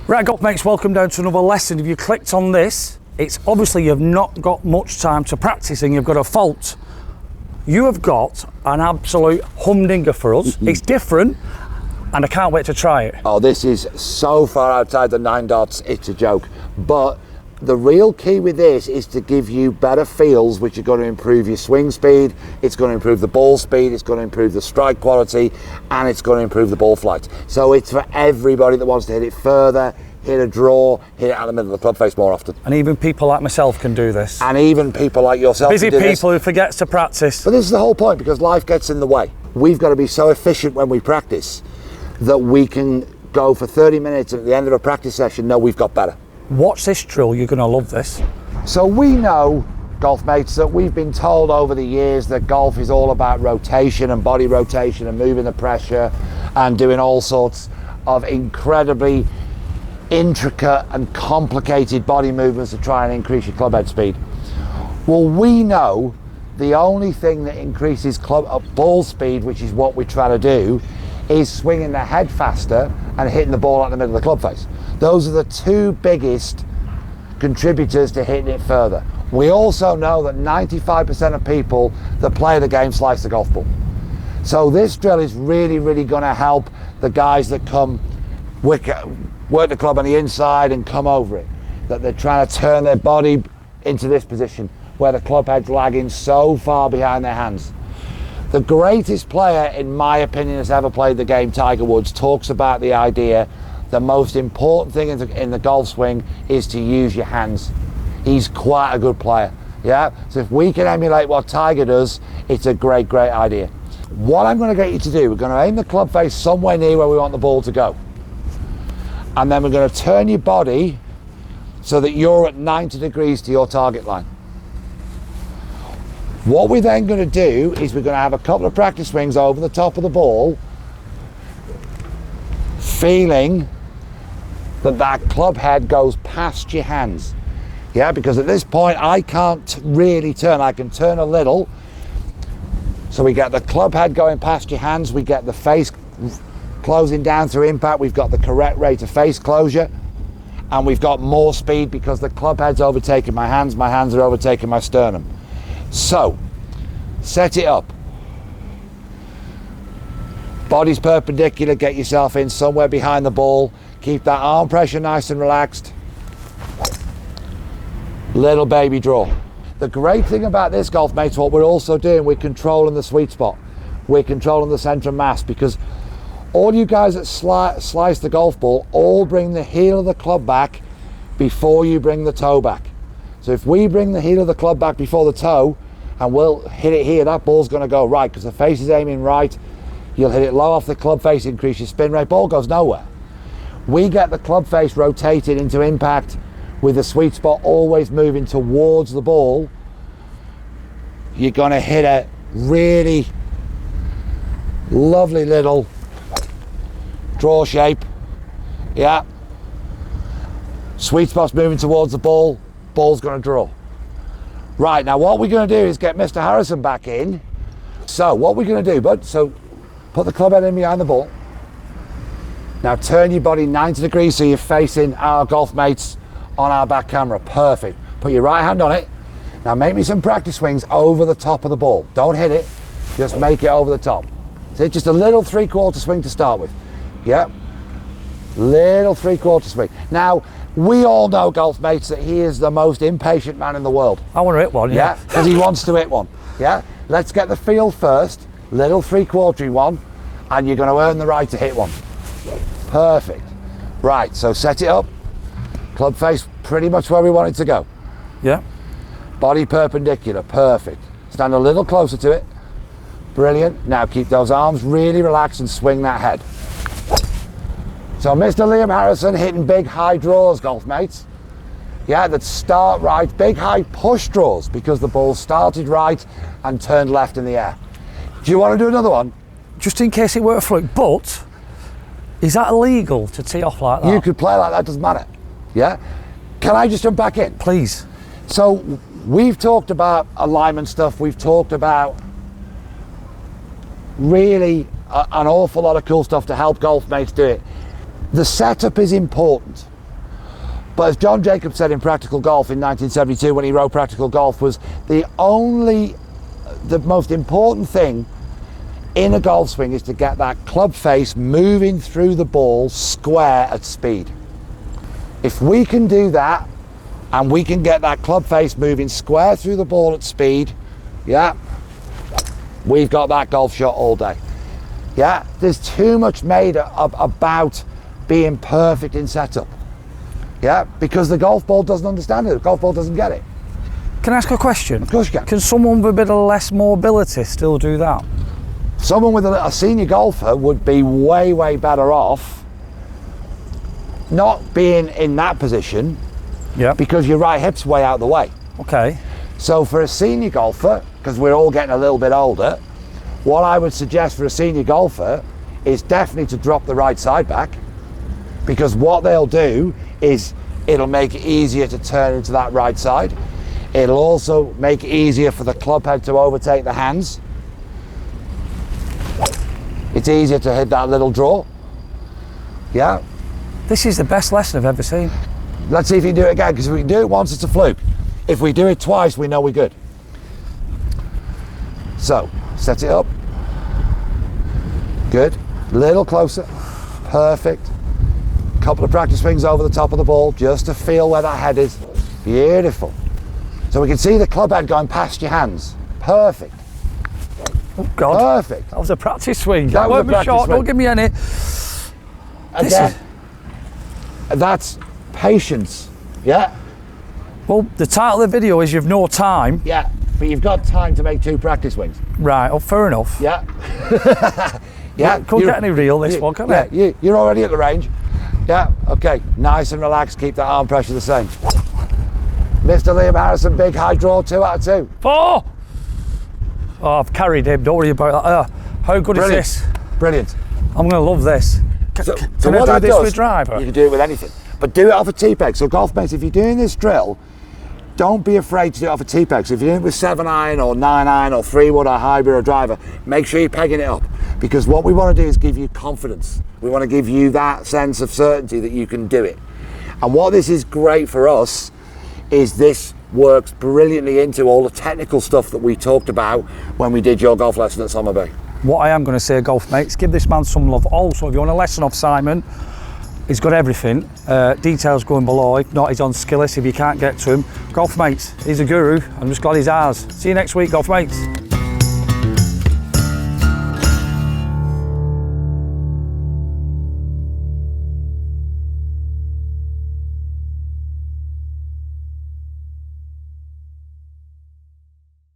Right, golf mates, welcome down to another lesson. If you clicked on this, it's obviously you've not got much time to practice and you've got a fault. You have got an absolute humdinger for us. It's different and I can't wait to try it. Oh, this is so far outside the 9 dots, it's a joke. But the real key with this is to give you better feels, which are going to improve your swing speed, it's going to improve the ball speed, it's going to improve the strike quality, and it's going to improve the ball flight. So it's for everybody that wants to hit it further, hit a draw, hit it out the middle of the club face more often. And even people like myself can do this. And even people like yourself Busy can do people this. who forgets to practice. But this is the whole point, because life gets in the way. We've got to be so efficient when we practice that we can go for 30 minutes and at the end of a practice session know we've got better. Watch this drill, you're going to love this. So we know, golf mates, that we've been told over the years that golf is all about rotation and body rotation and moving the pressure and doing all sorts of incredibly intricate and complicated body movements to try and increase your club head speed. Well, we know the only thing that increases ball speed, which is what we try to do, is swinging the head faster and hitting the ball out the middle of the club face. Those are the two biggest contributors to hitting it further. We also know that 95% of people that play the game slice the golf ball. So this drill is really, really going to help the guys that come work the club on the inside and come over it. That they're trying to turn their body into this position where the club head's lagging so far behind their hands. The greatest player, in my opinion, that's ever played the game, Tiger Woods, talks about the idea the most important thing in the golf swing is to use your hands. He's quite a good player, yeah? So if we can emulate what Tiger does, it's a great, great idea. What I'm going to get you to do, we're going to aim the club face somewhere near where we want the ball to go. And then we're going to turn your body so that you're at 90 degrees to your target line. What we're then going to do is we're going to have a couple of practice swings over the top of the ball, feeling that club head goes past your hands. Yeah, because at this point I can't really turn. I can turn a little. So we get the club head going past your hands, we get the face closing down through impact, we've got the correct rate of face closure, and we've got more speed because the club head's overtaking my hands are overtaking my sternum. So, set it up. Body's perpendicular, get yourself in somewhere behind the ball. Keep that arm pressure nice and relaxed. Little baby draw. The great thing about this, golf mates, what we're also doing, we're controlling the sweet spot. We're controlling the centre of mass, because all you guys that slice the golf ball all bring the heel of the club back before you bring the toe back. So if we bring the heel of the club back before the toe and we'll hit it here, that ball's going to go right because the face is aiming right. You'll hit it low off the club face, increase your spin rate, ball goes nowhere. We get the club face rotated into impact with the sweet spot always moving towards the ball. You're going to hit a really lovely little draw shape. Yeah. Sweet spot's moving towards the ball, ball's going to draw. Right, now what we're going to do is get Mr. Harrison back in. So what we're going to do, bud, so put the club head in behind the ball. Now turn your body 90 degrees so you're facing our golf mates on our back camera. Perfect. Put your right hand on it. Now make me some practice swings over the top of the ball. Don't hit it, just make it over the top. So just a little 3/4 swing to start with. Yep. Little 3/4 swing. Now, we all know, golf mates, that he is the most impatient man in the world. I want to hit one, yeah. Because he wants to hit one. Yeah. Let's get the feel first. Little 3/4 one, and you're going to earn the right to hit one. Perfect. Right, so set it up. Club face pretty much where we want it to go. Yeah. Body perpendicular, perfect. Stand a little closer to it. Brilliant. Now keep those arms really relaxed and swing that head. So Mr. Liam Harrison hitting big high draws, golf mates. Yeah, that start right, big high push draws because the ball started right and turned left in the air. Do you want to do another one? Just in case it were a fluke, but is that illegal to tee off like that? You could play like that, doesn't matter. Yeah? Can I just jump back in? Please. So we've talked about alignment stuff, we've talked about really an awful lot of cool stuff to help golf mates do it. The setup is important. But as John Jacobs said in Practical Golf in 1972 when he wrote Practical Golf, was the most important thing in a golf swing is to get that club face moving through the ball square at speed. If we can do that, and we can get that club face moving square through the ball at speed, yeah, we've got that golf shot all day. Yeah, there's too much made about being perfect in setup. Yeah, because the golf ball doesn't understand it. The golf ball doesn't get it. Can I ask a question? Of course you can. Can someone with a bit of less mobility still do that? Someone with a senior golfer would be way better off not being in that position, yeah, because your right hip's way out the way. Okay. So for a senior golfer, because we're all getting a little bit older, what I would suggest for a senior golfer is definitely to drop the right side back, because what they'll do is it'll make it easier to turn into that right side. It'll also make it easier for the club head to overtake the hands. It's easier to hit that little draw. Yeah. This is the best lesson I've ever seen. Let's see if you can do it again, because if we can do it once, it's a fluke. If we do it twice, we know we're good. So, set it up. Good. Little closer. Perfect. Couple of practice swings over the top of the ball, just to feel where that head is. Beautiful. So we can see the club head going past your hands. Perfect. Oh God. Perfect. That was a practice swing. That was won't a be practice short, swing. don't give me any. Again, that's patience. Yeah? Well, the title of the video is You've No Time. Yeah, but you've got time to make 2 practice swings. Right, oh, fair enough. Yeah. Yeah. Couldn't get any real, this one, can it? Yeah, you're already at the range. Yeah, okay. Nice and relaxed, keep that arm pressure the same. Mr. Liam Harrison, big high draw, 2 out of 2. 4! Oh, I've carried him, don't worry about that. How good Brilliant. is this? Brilliant. I'm going to love this. So Can what I that do this does, with driver? You can do it with anything, but do it off a T-peg. So golf mates, if you're doing this drill, don't be afraid to do it off a T-peg. So if you're doing it with 7-iron or 9-iron or 3-wood or hybrid or driver, make sure you're pegging it up, because what we want to do is give you confidence. We want to give you that sense of certainty that you can do it. And what this is great for us is this works brilliantly into all the technical stuff that we talked about when we did your golf lesson at Summer Bay. What I am going to say, golf mates, give this man some love. Also, if you want a lesson off Simon, he's got everything. Details going below. If not, he's on Skillis if you can't get to him. Golf mates, he's a guru. I'm just glad he's ours. See you next week, golf mates.